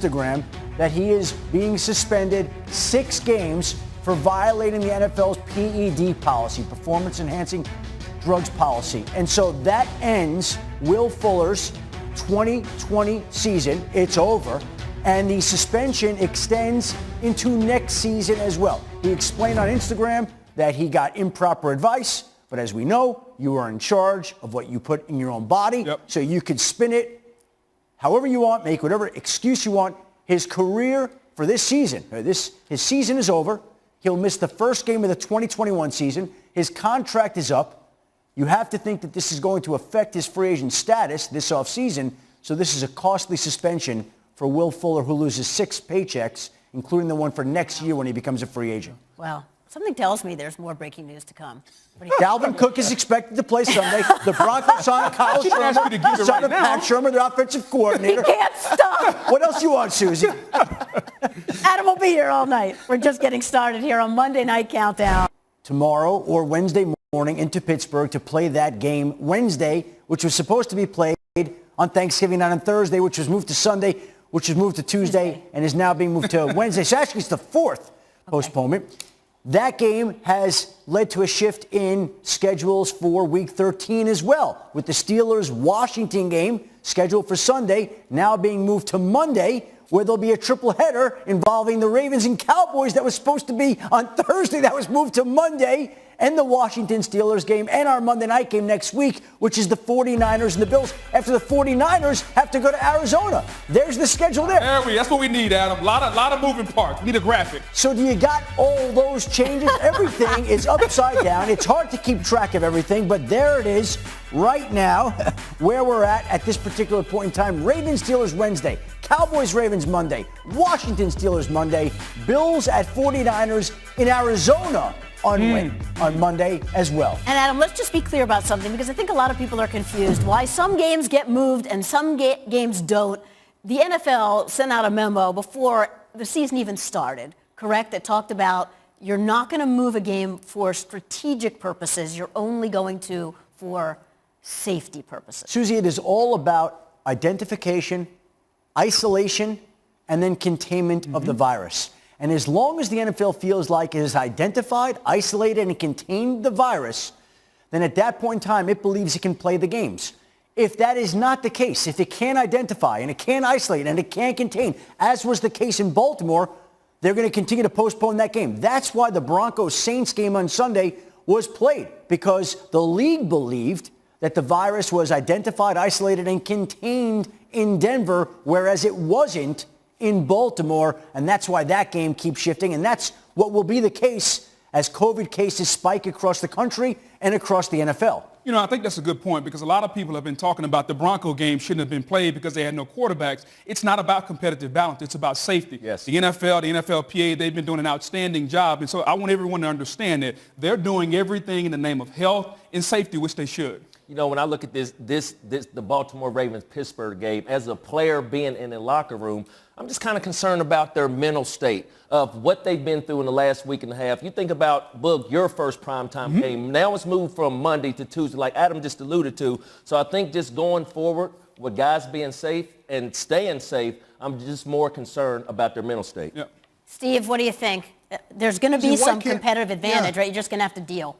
Instagram that he is being suspended 6 games for violating the NFL's PED policy, performance enhancing drugs policy. And so that ends Will Fuller's 2020 season. It's over. And the suspension extends into next season as well. He explained on Instagram that he got improper advice, but as we know, you are in charge of what you put in your own body. Yep. So you could spin it however you want, make whatever excuse you want. His career for this season, his season is over. He'll miss the first game of the 2021 season. His contract is up. You have to think that this is going to affect his free agent status this offseason. So this is a costly suspension for Will Fuller, who loses 6 paychecks, including the one for next year when he becomes a free agent. Well, something tells me there's more breaking news to come. Dalvin Cook is expected to play Sunday. The Broncos signed Kyle Shermer, signed Pat Shermer, their offensive coordinator. He can't stop. What else you want, Susie? Adam will be here all night. We're just getting started here on Monday Night Countdown. Tomorrow or Wednesday morning into Pittsburgh to play that game Wednesday, which was supposed to be played on Thanksgiving night on Thursday, which was moved to Sunday, which was moved to Tuesday, and is now being moved to Wednesday. So actually it's the 4th postponement. That game has led to a shift in schedules for Week 13 as well, with the Steelers-Washington game scheduled for Sunday now being moved to Monday, where there'll be a triple header involving the Ravens and Cowboys that was supposed to be on Thursday. That was moved to Monday, and the Washington Steelers game, and our Monday night game next week, which is the 49ers and the Bills, after the 49ers have to go to Arizona. There's the schedule there. That's what we need, Adam. A lot of moving parts. We need a graphic. So do you got all those changes? Everything is upside down. It's hard to keep track of everything, but there it is right now where we're at this particular point in time. Ravens Steelers Wednesday, Cowboys Ravens Monday, Washington Steelers Monday, Bills at 49ers in Arizona on Monday as well. And Adam, let's just be clear about something, because I think a lot of people are confused why some games get moved and some games don't. The NFL sent out a memo before the season even started, correct, that talked about you're not going to move a game for strategic purposes. You're only going to for safety purposes. Susie, it is all about identification, isolation, and then containment of the virus. And as long as the NFL feels like it has identified, isolated, and contained the virus, then at that point in time, it believes it can play the games. If that is not the case, if it can't identify and it can't isolate and it can't contain, as was the case in Baltimore, they're going to continue to postpone that game. That's why the Broncos-Saints game on Sunday was played, because the league believed that the virus was identified, isolated, and contained in Denver, whereas it wasn't in Baltimore, and that's why that game keeps shifting, and that's what will be the case as COVID cases spike across the country and across the NFL. You know, I think that's a good point, because a lot of people have been talking about the Bronco game shouldn't have been played because they had no quarterbacks. It's not about competitive balance. It's about safety. Yes. The NFL, the NFLPA, they've been doing an outstanding job, and so I want everyone to understand that they're doing everything in the name of health and safety, which they should. You know, when I look at the Baltimore Ravens-Pittsburgh game, as a player being in the locker room, I'm just kind of concerned about their mental state of what they've been through in the last week and a half. You think about, Boog, your first primetime game. Now it's moved from Monday to Tuesday, like Adam just alluded to. So I think just going forward with guys being safe and staying safe, I'm just more concerned about their mental state. Yeah. Steve, what do you think? There's going to be some competitive advantage, right? You're just going to have to deal.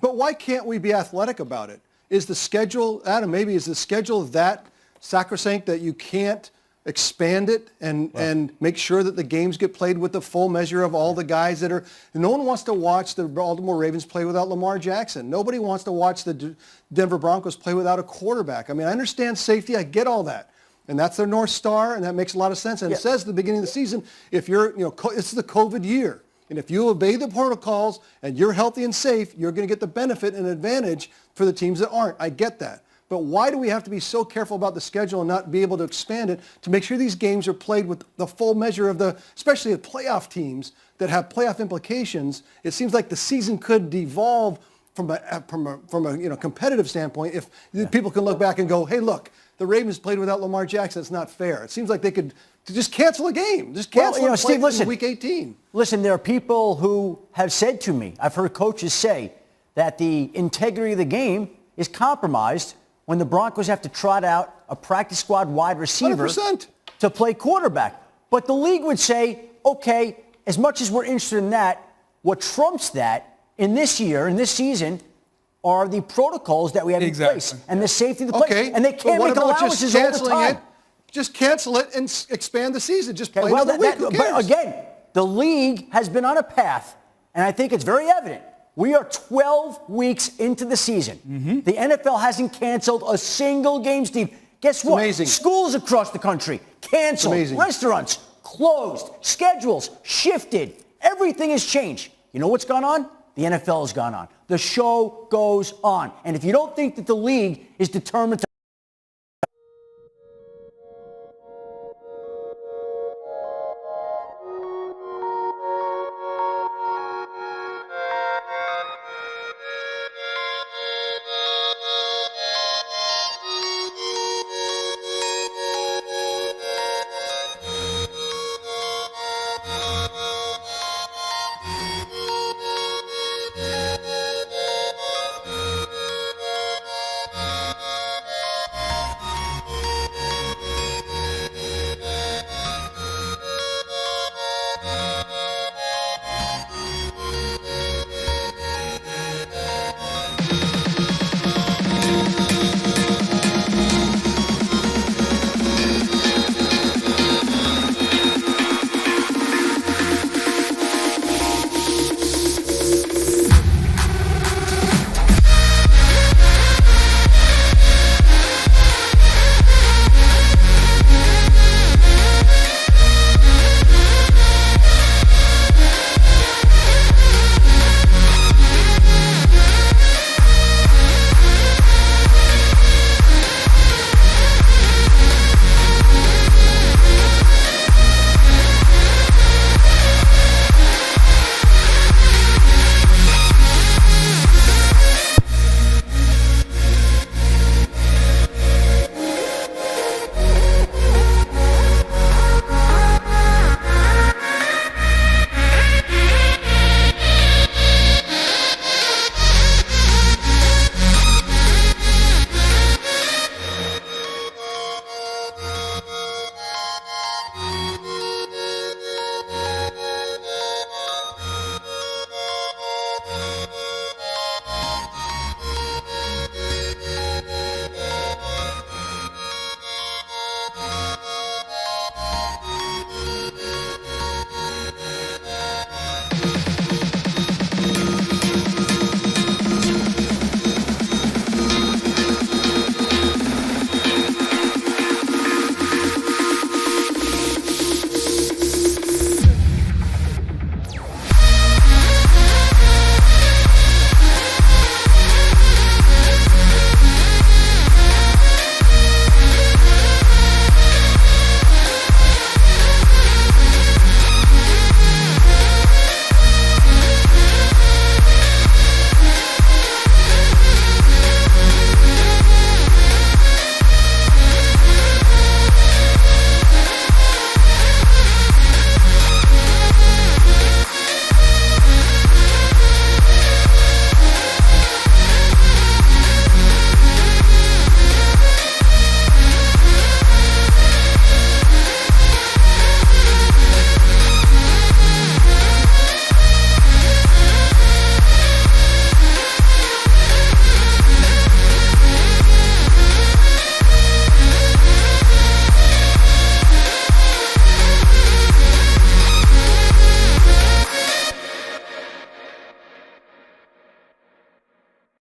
But why can't we be athletic about it? Is the schedule, Adam, maybe is the schedule that sacrosanct that you can't expand it and make sure that the games get played with the full measure of all the guys that are. No one wants to watch the Baltimore Ravens play without Lamar Jackson. Nobody wants to watch the Denver Broncos play without a quarterback. I mean, I understand safety. I get all that. And that's their North Star, and that makes a lot of sense. And it says at the beginning of the season, if you're, it's the COVID year. And if you obey the protocols and you're healthy and safe, you're going to get the benefit and advantage for the teams that aren't. I get that. But why do we have to be so careful about the schedule and not be able to expand it to make sure these games are played with the full measure of especially the playoff teams that have playoff implications? It seems like the season could devolve from a competitive standpoint if people can look back and go, hey, look, the Ravens played without Lamar Jackson. It's not fair. It seems like they could just cancel a game. Just cancel it Steve, listen, in Week 18. Listen, there are people who have said to me, I've heard coaches say that the integrity of the game is compromised when the Broncos have to trot out a practice squad wide receiver 100%. to play quarterback. But the league would say, okay, as much as we're interested in that, what trumps that in this year, in this season, are the protocols that we have in place and the safety of the players. And they can't make allowances all the time. Just cancel it and expand the season. Just play well, another week. Who cares? But again, the league has been on a path, and I think it's very evident. We are 12 weeks into the season. The NFL hasn't canceled a single game, Steve. Guess what? Amazing. Schools across the country canceled. Restaurants closed. Schedules shifted. Everything has changed. You know what's gone on? The NFL has gone on. The show goes on. And if you don't think that the league is determined to